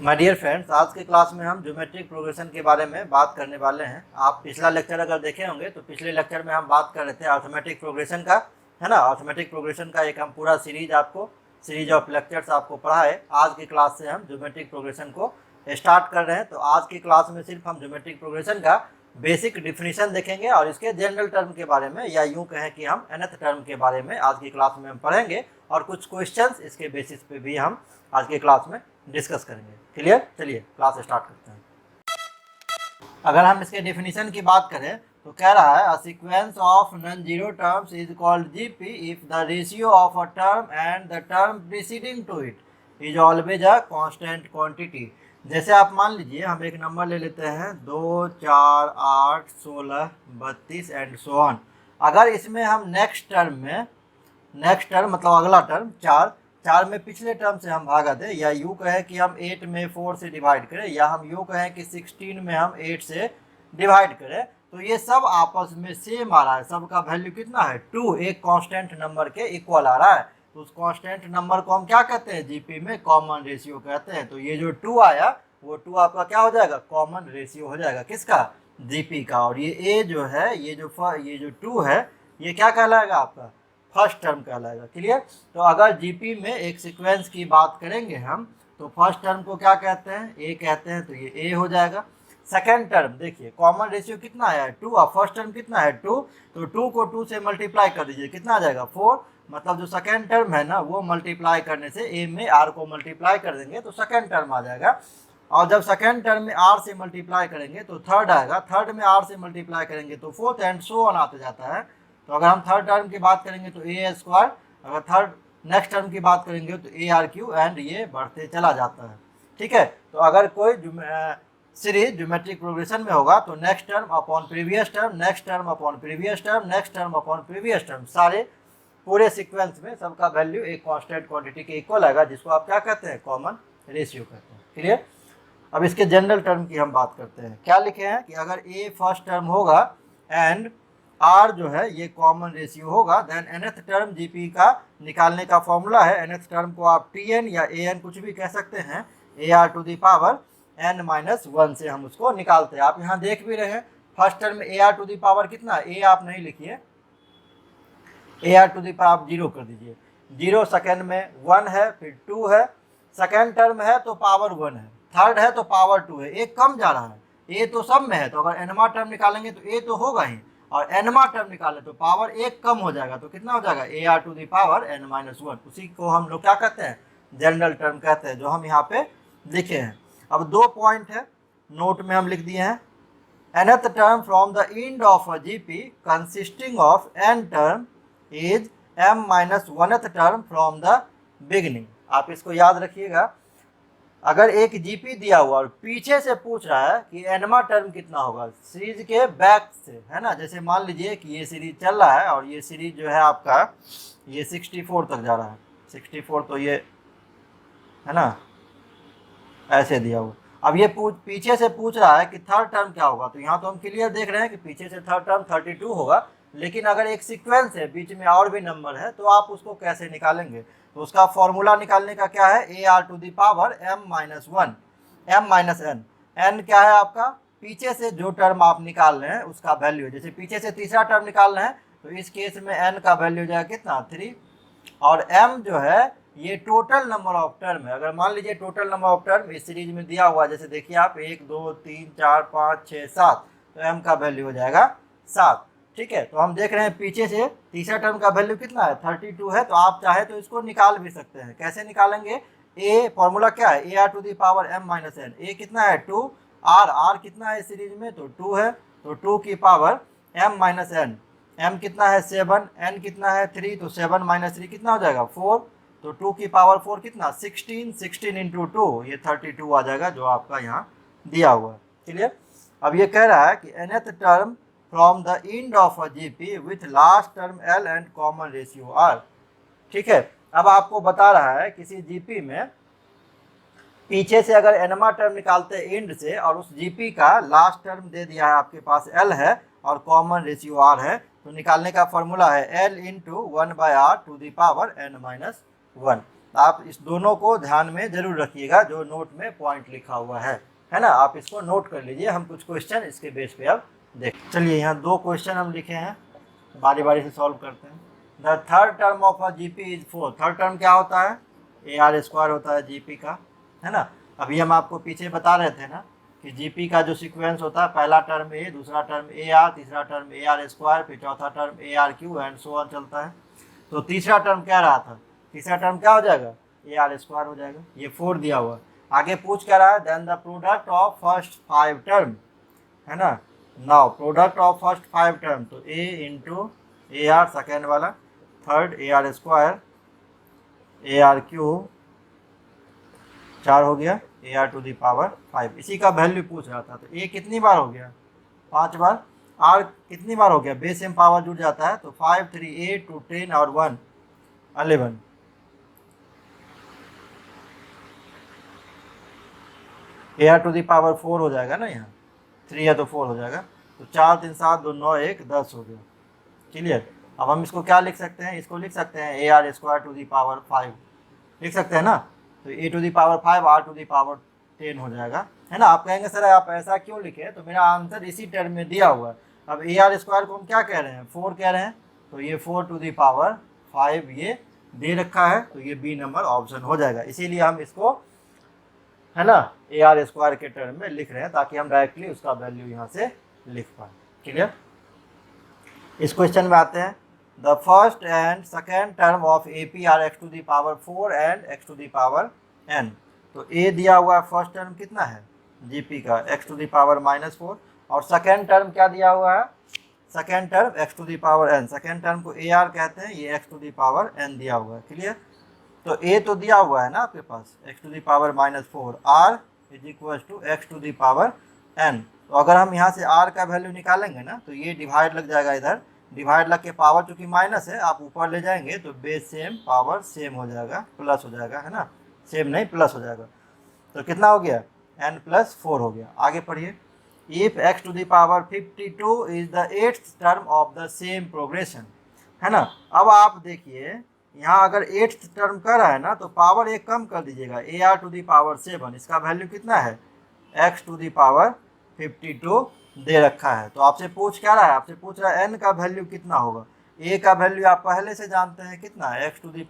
My dear friends, आज के class में हम ज्योमेट्रिक प्रोग्रेशन के बारे में बात करने वाले हैं। आप पिछला लेक्चर अगर देखे होंगे तो पिछले लेक्चर में हम बात कर रहे थे अर्थमेटिक प्रोग्रेशन का, है ना। अर्थमेटिक प्रोग्रेशन का एक हम पूरा सीरीज ऑफ लेक्चर्स आपको पढ़ाए। आज की क्लास से हम ज्योमेट्रिक प्रोग्रेशन को स्टार्ट कर रहे हैं। तो आज की क्लास में सिर्फ हम ज्योमेट्रिक प्रोग्रेशन का बेसिक डिफिनीशन देखेंगे और इसके जनरल टर्म के बारे में, या यूँ कहें कि हम nth टर्म के बारे में आज की क्लास में हम पढ़ेंगे और कुछ क्वेश्चंस इसके बेसिस पे भी हम आज की क्लास में डिस्कस करेंगे। क्लियर? चलिए क्लास स्टार्ट करते हैं। अगर हम इसके डेफिनेशन की बात करें तो कह रहा है, a sequence of non zero terms is called GP if the ratio of a term and the term preceding to it is always a constant quantity. जैसे आप मान लीजिए हम एक नंबर ले लेते हैं 2, 4, 8, 16, 32 एंड सो ऑन। अगर इसमें हम नेक्स्ट टर्म मतलब अगला टर्म 4 में पिछले टर्म से हम भागा दें, या यूँ कहें कि हम 8 में 4 से डिवाइड करें, या हम यूँ कहें कि 16 में हम 8 से डिवाइड करें, तो ये सब आपस में सेम आ रहा है। सबका वैल्यू कितना है? 2, एक कांस्टेंट नंबर के इक्वल आ रहा है। तो उस कांस्टेंट नंबर को हम क्या कहते हैं? जीपी में कॉमन रेशियो कहते हैं। तो ये जो 2 आया वो 2 आपका क्या हो जाएगा? कॉमन रेशियो हो जाएगा। किसका? जीपी का। और ये ए जो है, ये जो 2 है, ये क्या कहलाएगा? आपका फर्स्ट टर्म कहलाएगा। क्लियर? तो अगर जीपी में एक सीक्वेंस की बात करेंगे हम, तो फर्स्ट टर्म को क्या कहते हैं? ए कहते हैं। तो ये ए हो जाएगा। सेकेंड टर्म देखिए, कॉमन रेशियो कितना आया है? 2। अब फर्स्ट टर्म कितना है? 2। तो 2 को 2 से मल्टीप्लाई कर दीजिए, कितना आ जाएगा? 4। मतलब जो सेकेंड टर्म है ना, वो मल्टीप्लाई करने से ए में आर को मल्टीप्लाई कर देंगे तो सेकेंड टर्म आ जाएगा। और जब सेकेंड टर्म में आर से मल्टीप्लाई करेंगे तो थर्ड आएगा। थर्ड में आर से मल्टीप्लाई करेंगे तो फोर्थ, एंड सो ऑन आते जाता है। तो अगर हम थर्ड टर्म की बात करेंगे तो ए स्क्वायर, अगर थर्ड नेक्स्ट टर्म की बात करेंगे तो ए आर क्यू, एंड ये बढ़ते चला जाता है। ठीक है? तो अगर कोई सीरीज ज्योमेट्रिक प्रोग्रेशन में होगा तो next term upon previous term, next term upon previous term, next term upon previous term, सारे पूरे सीक्वेंस में सबका वैल्यू एक कांस्टेंट क्वांटिटी के इक्वल आएगा, जिसको आप क्या कहते हैं? कॉमन रेशियो कहते हैं। क्लियर? अब इसके जनरल टर्म की हम बात करते हैं। क्या लिखे हैं कि अगर ए फर्स्ट टर्म होगा एंड आर जो है ये कॉमन रेशियो होगा, देन nth टर्म जीपी का निकालने का फॉर्मूला है। nth टर्म को आप टीएन या एन कुछ भी कह सकते हैं, AR to the power n-1 से हम उसको निकालते हैं। आप यहाँ देख भी रहे हैं फर्स्ट टर्म में AR टू द पावर कितना? ए आप नहीं लिखिए, AR टू द पावर 0 कर दीजिए। 0 सेकेंड में 1 है, फिर 2 है, सेकेंड टर्म है तो पावर 1 है, थर्ड है तो पावर 2 है। एक कम जा रहा है, ए तो सब में है, तो अगर एनवा टर्म निकालेंगे तो ए तो होगा ही, और एनवा टर्म निकालें तो पावर एक कम हो जाएगा। तो कितना हो जाएगा? AR to the power n-1। उसी को हम लोग क्या कहते हैं? जनरल टर्म कहते हैं, जो हम यहाँ पे लिखे हैं। अब 2 पॉइंट है, नोट में हम लिख दिए हैं। nth term from the end of a GP consisting of n term is m-1th term from the beginning. आप इसको याद रखिएगा। अगर एक जीपी दिया हुआ और पीछे से पूछ रहा है कि एनवा टर्म कितना होगा सीरीज के बैक से, है ना। जैसे मान लीजिए कि ये सीरीज चल रहा है और ये सीरीज जो है आपका ये 64 तक जा रहा है। 64 तो ये है ना, ऐसे दिया हुआ। अब ये पीछे से पूछ रहा है कि थर्ड टर्म क्या होगा। तो यहाँ तो हम क्लियर देख रहे हैं कि पीछे से थर्ड टर्म 32 होगा, लेकिन अगर एक सीक्वेंस है, बीच में और भी नंबर है, तो आप उसको कैसे निकालेंगे? तो उसका फॉर्मूला निकालने का क्या है? AR to the power m-1, m-n। n क्या है आपका? पीछे से जो टर्म आप निकाल रहे हैं उसका वैल्यू। जैसे पीछे से तीसरा टर्म निकाल रहे हैं तो इस केस में n का वैल्यू जाएगा कितना? 3। और m जो है ये टोटल नंबर ऑफ टर्म है। अगर मान लीजिए टोटल नंबर ऑफ टर्म इस सीरीज में दिया हुआ, जैसे देखिए आप 1, 2, 3, 4, 5, 6, 7, तो m का वैल्यू हो जाएगा 7। ठीक है? तो हम देख रहे हैं पीछे से तीसरा टर्म का वैल्यू कितना है? 32 है। तो आप चाहे तो इसको निकाल भी सकते हैं। कैसे निकालेंगे? ए फॉर्मूला क्या है? AR to the power m-n। A कितना है? 2। आर कितना है इस सीरीज में? तो 2 है। तो 2 की पावर m-n। m कितना है? 7। n कितना है? 3। तो 7 - 3 कितना हो जाएगा? 4। तो 2 की पावर 4 कितना? 16। 16 इंटू 2 ये 32 आ जाएगा, जो आपका यहाँ दिया हुआ है। क्लियर? अब ये कह रहा है कि nth term from the end of a GP with last term L and common ratio R। ठीक है? अब आपको बता रहा है किसी जीपी में पीछे से अगर एनवा टर्म निकालते हैं एंड से, और उस जीपी का लास्ट टर्म दे दिया है आपके पास L है और कॉमन रेशियो R है, तो निकालने का फॉर्मूला है L into 1/R to the power n-1। आप इस दोनों को ध्यान में जरूर रखिएगा, जो नोट में पॉइंट लिखा हुआ है ना, आप इसको नोट कर लीजिए। हम कुछ क्वेश्चन इसके बेस पे अब देख, चलिए यहाँ 2 क्वेश्चन हम लिखे हैं, बारी बारी से सॉल्व करते हैं। The third term of a GP is 4। Third term क्या होता है? AR² होता है जीपी का, है ना। अभी हम आपको पीछे बता रहे थे ना कि जीपी का जो सीक्वेंस होता है, पहला टर्म ए, दूसरा टर्म AR, तीसरा टर्म AR², फिर चौथा term ARQ and so on चलता है। तो तीसरा टर्म क्या रहा था? तीसरा टर्म क्या हो जाएगा? AR² हो जाएगा। ये 4 दिया हुआ। आगे पूछ क्या रहा है? Then the product of first 5 term, है ना। Now product of first 5 term, तो A इंटू AR सेकेंड वाला, थर्ड AR², ARQ 4 हो गया, AR⁵ इसी का वैल्यू पूछ रहा था। तो A कितनी बार हो गया? 5 बार। R कितनी बार हो गया? बेस सेम पावर जुड़ जाता है, तो 5, 3, 8, 2, 10 और 1 11। AR⁴ हो जाएगा ना, यहाँ 3 है तो 4 हो जाएगा। तो 4, 3, 7, 2, 9, 1 10 हो गया। क्लियर। अब हम इसको क्या लिख सकते हैं? इसको लिख सकते हैं AR²⁵ लिख सकते हैं ना। तो A⁵ R⁵ 10 हो जाएगा, है ना। आप कहेंगे सर आप ऐसा क्यों लिखे? तो मेरा आंसर इसी टर्म में दिया हुआ है। अब AR² को हम क्या कह रहे हैं? 4 कह रहे हैं, तो ये 4⁵ ये दे रखा है, तो ये बी नंबर ऑप्शन हो जाएगा। इसीलिए हम इसको, है ना, AR² के टर्म में लिख रहे हैं, ताकि हम डायरेक्टली उसका वैल्यू यहाँ से लिख पाए। क्लियर। इस क्वेश्चन में आते हैं। The first and second term of AP are x⁴ and x⁴n। तो A दिया हुआ है, फर्स्ट टर्म कितना है GP का? x⁴ और सेकेंड टर्म क्या दिया हुआ है? Second term x⁴n। Second term को AR कहते हैं, ये x⁴n दिया हुआ है। क्लियर। तो A तो दिया हुआ है ना आपके पास, x⁴ -4, R x⁴n। तो अगर हम यहाँ से R का वैल्यू निकालेंगे ना, तो ये डिवाइड लग जाएगा, इधर डिवाइड लग के पावर चूंकि माइनस है, आप ऊपर ले जाएंगे तो बेस सेम पावर सेम हो जाएगा, प्लस हो जाएगा, है ना। सेम नहीं, प्लस हो जाएगा। तो कितना हो गया? n+4 हो गया। आगे पढ़िए। If x⁵52 is the 8th term of the same progression, है ना। अब आप देखिए, यहाँ अगर 8th टर्म कर रहा है ना, तो पावर एक कम कर दीजिएगा, AR⁵7। इसका वैल्यू कितना है? x⁵52 दे रखा है। तो आपसे पूछ क्या रहा है? आपसे पूछ रहा है n का वैल्यू कितना होगा। A का वैल्यू आप पहले से जानते हैं, कितना है? x⁴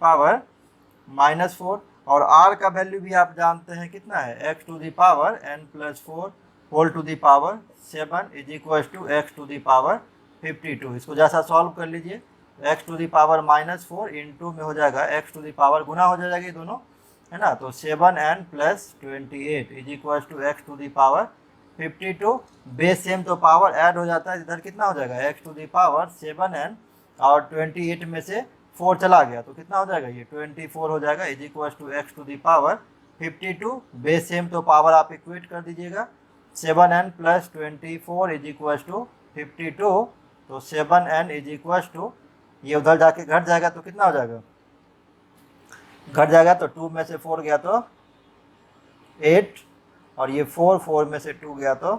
-4। और R का वैल्यू भी आप जानते हैं, कितना है? x⁴n+4 whole to the power 7 is equal to x⁵52। इसको जैसा सॉल्व कर लीजिए, x⁴ -4 इंटू में हो जाएगा x⁴, गुना हो जाएगा ये दोनों, है ना। तो 7n+28 is equal to x⁴52। Base same तो पावर ऐड हो जाता है, इधर कितना हो जाएगा? x⁴ 7n और 28 में से 4 चला गया, तो कितना हो जाएगा? ये 24 हो जाएगा, is equal to x⁴52। Base same तो पावर आप इक्वेट कर दीजिएगा, 7n+24 इज इक्वल टू 52। तो 7n इज इक्वल टू, ये उधर जाके घट जाएगा तो कितना हो जाएगा? घट जाएगा, तो 2 में से 4 गया तो 8, और ये 4 में से 2 गया तो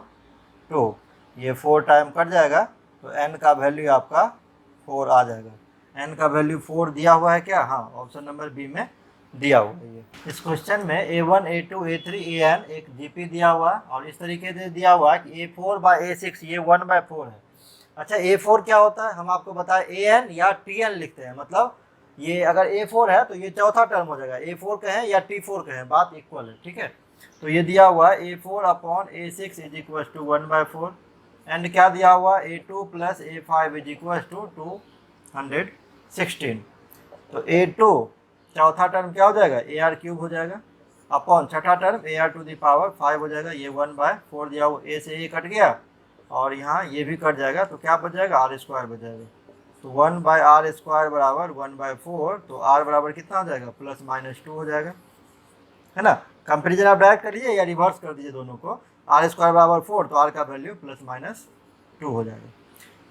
2, ये 4 टाइम कट जाएगा, तो n का वैल्यू आपका 4 आ जाएगा। n का वैल्यू 4 दिया हुआ है क्या? हाँ, ऑप्शन नंबर बी में दिया हुआ है ये। इस क्वेश्चन में A1, A2, A3, AN एक GP दिया हुआ है, और इस तरीके से दिया हुआ है कि A4/A6 ये 1/4 है। अच्छा, A4 क्या होता है? हम आपको बताएं, AN या TN लिखते हैं, मतलब ये अगर A4 है तो ये चौथा टर्म हो जाएगा, A4 कहें या T4 कहें, बात इक्वल है, ठीक है। तो ये दिया हुआ है A4/A6 is equal to 1/4, and क्या दिया हुआ? A2 + A5 is equal to 216। तो A2 चौथा टर्म क्या हो जाएगा? AR³ हो जाएगा, अपॉन छठा टर्म AR⁵5 हो जाएगा। ये 1/4 दिया हुआ, A से A कट गया, और यहाँ ये भी कट जाएगा, तो क्या बच जाएगा? R² बच जाएगा। तो 1/R² बराबर 1/4, तो R बराबर कितना हो जाएगा? +-2 हो जाएगा, है ना। कंपेरिजन आप डायरेक्ट कर लीजिए या रिवर्स कर दीजिए दोनों को। R² बराबर 4, तो R का वैल्यू +-2 हो जाएगा।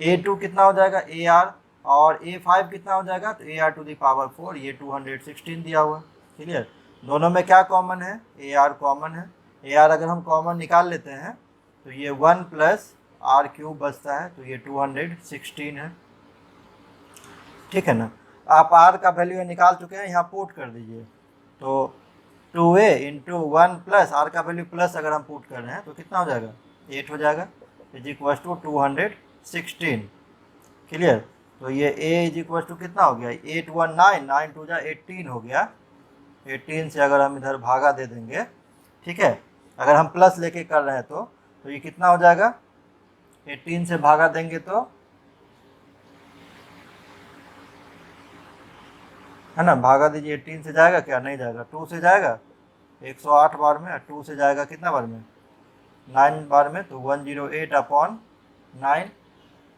A2 कितना हो जाएगा? AR, और A5 कितना हो जाएगा? तो AR⁴, ये 216 दिया हुआ। क्लियर। दोनों में क्या कॉमन है? AR कॉमन है। AR अगर हम कॉमन निकाल लेते हैं, तो ये 1 + R³ बचता है, तो ये 216 है, ठीक है ना। आप R का वैल्यू निकाल चुके हैं, यहाँ पुट कर दीजिए। तो 2a इंटू 1 प्लस आर का वैल्यू प्लस अगर हम पुट कर रहे हैं तो कितना हो जाएगा 8 हो जाएगा इज इक्वल टू 216। क्लियर। तो ये a इज इक्वल टू कितना हो गया 819, 9 टू जा 18 हो गया। 18 से अगर हम इधर भागा दे देंगे, ठीक है, अगर हम प्लस लेके कर रहे हैं तो ये कितना हो जाएगा 18 से भागा देंगे तो, है ना, भागा दीजिए 18 से जाएगा क्या, नहीं जाएगा, 2 से जाएगा 108 बार में, 2 से जाएगा कितना बार में 9 बार में, तो 108 अपॉन 9,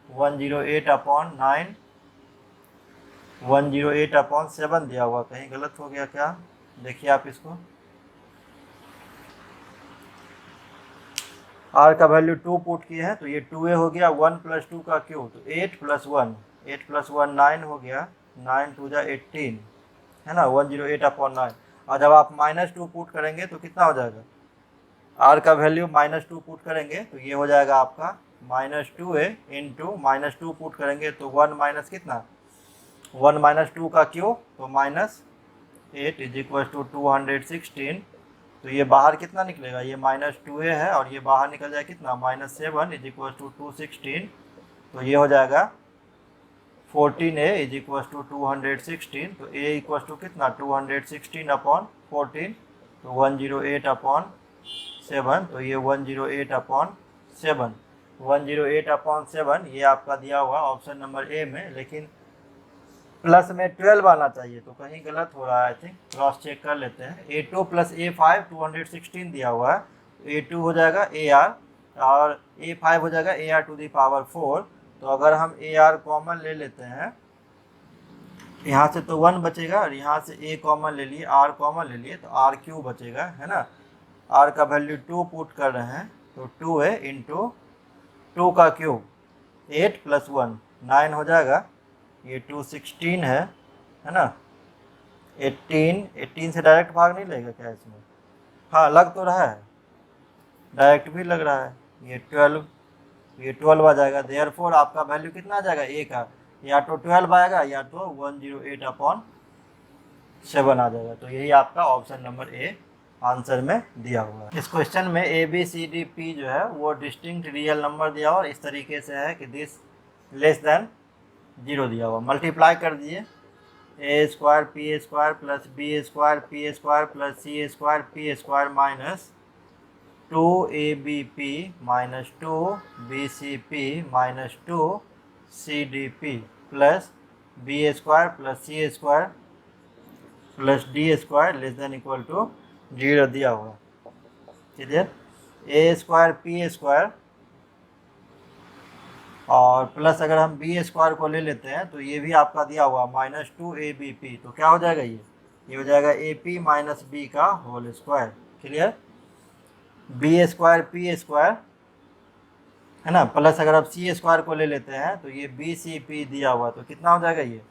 108 अपॉन 9, 108 अपॉन 7 दिया हुआ, कहीं गलत हो गया क्या, देखिए आप इसको। आर का वैल्यू 2 पुट किए हैं तो ये 2a हो गया, 1 प्लस 2 का क्यूब, तो 8 प्लस 1, 8 प्लस 1 9 हो गया, 9 टू जा 18, है ना, 108 अपॉन 9। और जब आप -2 पुट करेंगे तो कितना हो जाएगा, आर का वैल्यू -2 पुट करेंगे तो ये हो जाएगा आपका -2a इंटू -2 पुट करेंगे तो 1 माइनस कितना 1 माइनस 2 का क्यूब, तो -8 इज इक्वल टू 216। तो ये बाहर कितना निकलेगा, ये -2a है और ये बाहर निकल जाए कितना -7 इज इक्वल टू 216। तो ये हो जाएगा 14a इज इक्वल टू 216। तो a इक्वल टू कितना 216 अपॉन 14, तो 108 अपॉन 7, तो ये 108 अपॉन 7, 108 अपॉन 7 ये आपका दिया हुआ ऑप्शन नंबर ए में, लेकिन प्लस में 12 आना चाहिए, तो कहीं गलत हो रहा है, आई थिंक क्रॉस चेक कर लेते हैं। A2 प्लस A5 216 दिया हुआ है, A2 हो जाएगा AR और A5 हो जाएगा AR टू दी पावर 4। तो अगर हम AR कॉमन ले लेते हैं, यहाँ से तो 1 बचेगा और यहाँ से A कॉमन ले लिए, R कॉमन ले लिए, तो R क्यू बचेगा, है ना। R का वैल्यू 2 पुट कर रहे हैं तो 2a इंटू 2 का क्यूब 8 प्लस 1 9 हो जाएगा, ये 216 है ना। 18 से डायरेक्ट भाग नहीं लगेगा क्या इसमें, हाँ लग तो रहा है, डायरेक्ट भी लग रहा है, ये 12 आ जाएगा। देयरफॉर आपका वैल्यू कितना आ जाएगा ए का, या तो 12 आएगा या तो 108 अपॉन 7 आ जाएगा। तो यही आपका ऑप्शन नंबर ए आंसर में दिया हुआ है। इस क्वेश्चन में A B C D P जो है वो डिस्टिंक्ट रियल नंबर दिया हुआ और इस तरीके से है कि दिस लेस देन 0 दिया हुआ। मल्टीप्लाई कर दिए A square P square plus B square P square plus C square P square minus 2abp minus 2bcp minus 2cdp plus B square plus C square plus D square less than equal to 0 दिया हुआ। Clear. A square P square और plus अगर हम B square को ले लेते हैं तो ये भी आपका दिया हुआ -2abp, तो क्या हो जाएगा ये हो जाएगा ap माइनस बी का whole square. Clear. B square P square है ना, प्लस अगर आप सी स्क्वायर को ले लेते हैं तो ये बी सी पी दिया हुआ, तो कितना हो जाएगा ये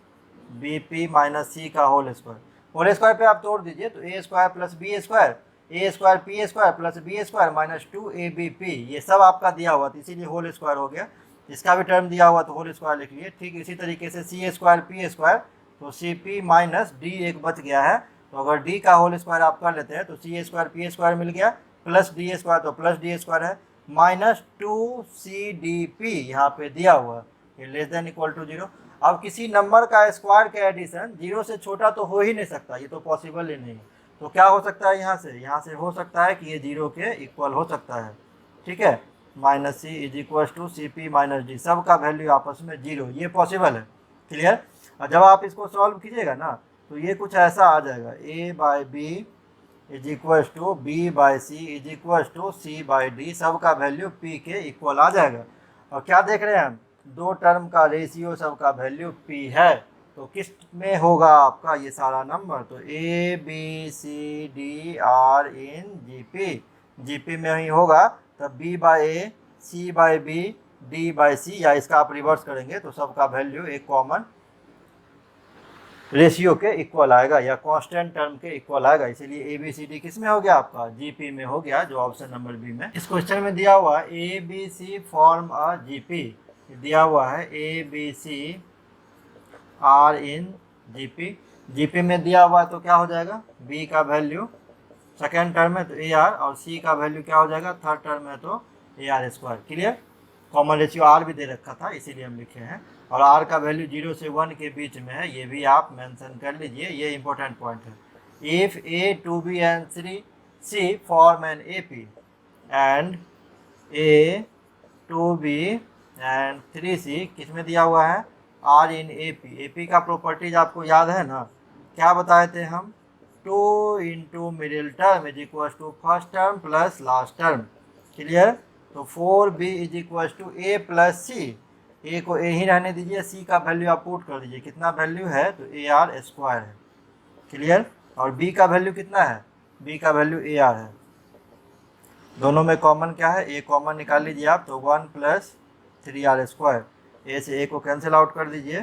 बी पी माइनस सी का होल स्क्वायर पे आप तोड़ दीजिए तो A square plus B square A square P square plus B square minus 2abp ये सब आपका दिया हुआ था, इसीलिए होल स्क्वायर हो गया। इसका भी टर्म दिया हुआ तो होल स्क्वायर लिख लिए। ठीक इसी तरीके से सी स्क्वायर पी स्क्वायर, तो सी पी माइनस डी एक बच गया है, तो अगर डी का होल स्क्वायर आप कर लेते हैं तो सी स्क्वायर पी स्क्वायर मिल गया प्लस डी स्क्वायर, तो प्लस डी स्क्वायर है माइनस 2cdp यहाँ पे दिया हुआ, ये लेस देन इक्वल टू 0। अब किसी नंबर का स्क्वायर का एडिशन 0 से छोटा तो हो ही नहीं सकता, ये तो पॉसिबल ही नहीं। तो क्या हो सकता है यहाँ से हो सकता है कि ये 0 के इक्वल हो सकता है। ठीक है, minus C is equal to C P minus D, सब का वैल्यू आपस में 0, ये पॉसिबल है। क्लियर। और जब आप इसको सॉल्व कीजिएगा ना तो ये कुछ ऐसा आ जाएगा A by B is equal to B by C is equal to C by D, सब का वैल्यू पी के इक्वल आ जाएगा। और क्या देख रहे हैं हम, दो टर्म का रेशियो सब का वैल्यू पी है, तो किस में होगा आपका ये सारा नंबर, तो A B C D are in G P में ही होगा, तब B by A C by B D by C, या इसका आप रिवर्स करेंगे तो सबका वैल्यू एक कॉमन रेशियो के इक्वल आएगा या कांस्टेंट टर्म के इक्वल आएगा, इसीलिए ए बी सी डी किस में हो गया आपका जीपी में हो गया, जो ऑप्शन नंबर बी में। इस क्वेश्चन में दिया हुआ A B C form a GP, दिया हुआ है A B C are in GP, GP में दिया हुआ है तो क्या हो जाएगा, बी का वैल्यू सेकेंड टर्म है तो ए आर, और सी का वैल्यू क्या हो जाएगा, थर्ड टर्म है तो A R square. Clear. Common ratio R भी दे रखा था इसीलिए हम लिखे हैं, और आर का वैल्यू 0 से 1 के बीच में है, ये भी आप मेंशन कर लीजिए, ये इंपॉर्टेंट पॉइंट है। If A 2b and 3c form an A P and A 2b and 3c किस में दिया हुआ है, are in A P. A P का प्रॉपर्टीज आपको याद है ना, क्या बताए थे हम, 2 into middle term is equal to first term plus last term. Clear. तो 4b is equal to A plus C, A को ए ही रहने दीजिए, सी का वैल्यू आप पुट कर दीजिए, कितना वैल्यू है तो ए आर स्क्वायर है। क्लियर। और बी का वैल्यू कितना है, बी का वैल्यू ए आर है। दोनों में कॉमन क्या है, ए कॉमन निकाल लीजिए आप, तो 1 प्लस 3r स्क्वायर, ए से ए को कैंसिल आउट कर दीजिए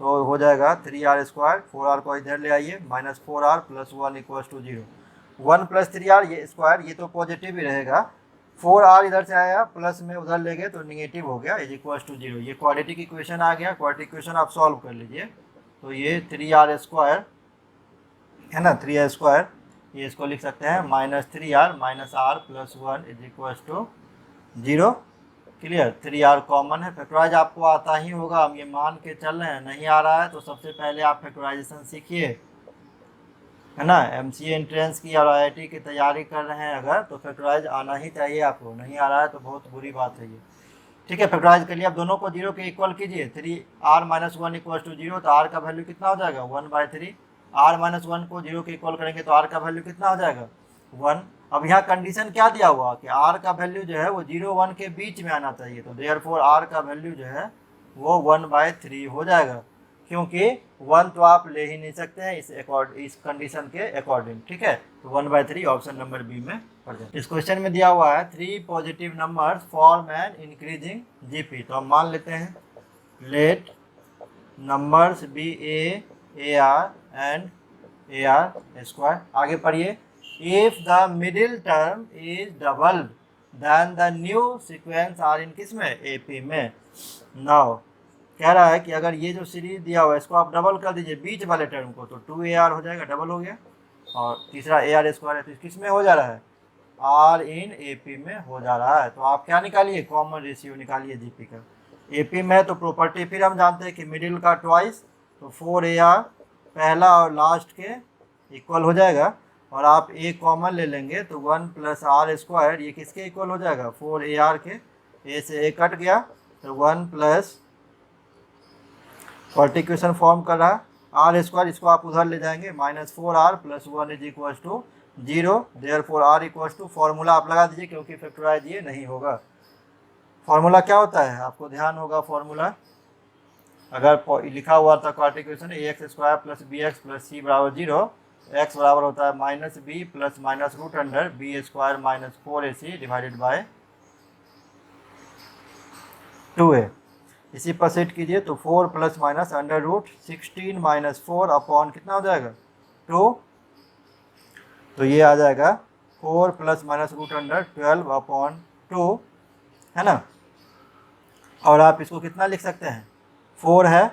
तो हो जाएगा 3r स्क्वायर, 4r को इधर ले आइए, minus 4r plus 1 equal to 0। 1 plus 3r ये स्क्वायर, ये तो पॉजिटिव ही रहेगा, 4r इधर से आया प्लस में उधर ले गए तो निगेटिव हो गया, इज इक्वल टू 0। ये क्वाड्रेटिक इक्वेशन आ गया, क्वाड्रेटिक इक्वेशन आप सॉल्व कर लीजिए तो ये 3r स्क्वायर है ना, 3r स्क्वायर, ये इसको लिख सकते हैं minus 3r minus r plus 1 is equal to 0। Clear. 3r common है, फैक्टराइज आपको आता ही होगा, हम ये मान के चल रहे हैं, नहीं आ रहा है तो सबसे पहले आप फैक्टराइजेशन सीखिए, है ना। एमसीए एंट्रेंस की और आईआईटी की तैयारी कर रहे हैं अगर, तो फैक्टराइज आना ही चाहिए आपको, नहीं आ रहा है तो बहुत बुरी बात है ये। ठीक है, फैक्टराइज के लिए आप दोनों को 0 के इक्वल कीजिए, 3r माइनस 1 इक्वल टू 0, तो r का वैल्यू कितना हो जाएगा 1/3। r माइनस 1 को 0 के इक्वल करेंगे तो r का वैल्यू कितना हो जाएगा 1। अब यहाँ कंडीशन क्या दिया हुआ कि r का वैल्यू जो है वो 0-1 के बीच में आना चाहिए, तो देयरफॉर r का वैल्यू जो है वो 1/3 हो जाएगा, क्योंकि 1 तो आप ले ही नहीं सकते हैं इस कंडीशन के अकॉर्डिंग। ठीक है, तो 1/3 ऑप्शन नंबर बी में पड़ जाए। इस क्वेश्चन में दिया हुआ है 3 positive numbers form an increasing GP, तो हम मान लेते हैं let numbers be A R and A R square. आगे पढ़िए, if the middle term is double then the new sequence are in किस में, ए पी में। नाउ कह रहा है कि अगर ये जो सीरीज दिया हुआ है इसको आप डबल कर दीजिए बीच वाले टर्म को, तो 2ar हो जाएगा, डबल हो गया, और तीसरा ए आर स्क्वायर है तो किस में हो जा रहा है, आर इन ए पी में हो जा रहा है। तो आप क्या निकालिए, कॉमन रेशियो निकालिए जीपी का। ए पी में तो प्रॉपर्टी फिर हम जानते हैं कि मिडिल का ट्वाइस, तो 4ar पहला और लास्ट के इक्वल हो जाएगा, और आप ए कॉमन ले लेंगे तो 1 प्लस आर स्क्वायर, ये किसके इक्वल हो जाएगा 4ar के, ए से ए कट गया तो 1 प्लस क्वाड्रेटिक फॉर्म कर रहा है आर स्क्वायर, इसको आप उधर ले जाएंगे, minus 4r plus 1 is equal to 0, therefore r equal to, formula आप लगा दीजिए क्योंकि फैक्टराइज ये नहीं होगा। फॉर्मूला क्या होता है आपको ध्यान होगा, फॉर्मूला अगर लिखा हुआ था quadratic equation ax square plus B X plus C बराबर 0, x बराबर होता है minus B plus minus root under B square minus 4ac divided by 2a। इसी पर सेट कीजिए तो 4 plus minus under root 16 minus 4 upon कितना हो जाएगा 2, तो ये आ जाएगा 4 plus minus root under 12 upon 2, है ना। और आप इसको कितना लिख सकते हैं, 4 है,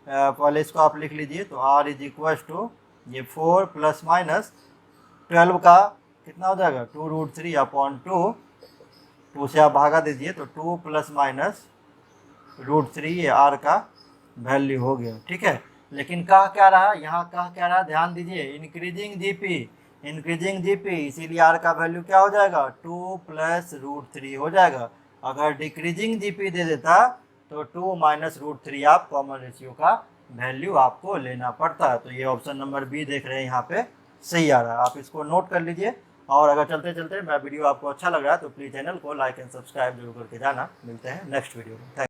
पहले इसको आप लिख लीजिए, तो r इज इक्वल टू ये 4 प्लस माइनस 12 का कितना हो जाएगा 2√3 अपॉन 2 से आप भागा दीजिए तो 2 प्लस माइनस √3 ये r का वैल्यू हो गया। ठीक है, लेकिन कह क्या रहा, यहाँ कह क्या रहा, ध्यान दीजिए, इंक्रीजिंग जीपी, इसीलिए r का वैल्यू क्या हो जाएगा 2 प्लस √3 हो जाएगा। अगर डिक्रीजिंग जीपी दे देता तो 2 माइनस √3 आप कॉमन रेशियो का वैल्यू आपको लेना पड़ता है। तो ये ऑप्शन नंबर बी देख रहे हैं यहाँ पे सही आ रहा है, आप इसको नोट कर लीजिए। और अगर चलते चलते मैं वीडियो आपको अच्छा लग रहा है तो प्लीज़ चैनल को लाइक एंड सब्सक्राइब जरूर करके जाना। मिलते हैं नेक्स्ट वीडियो में।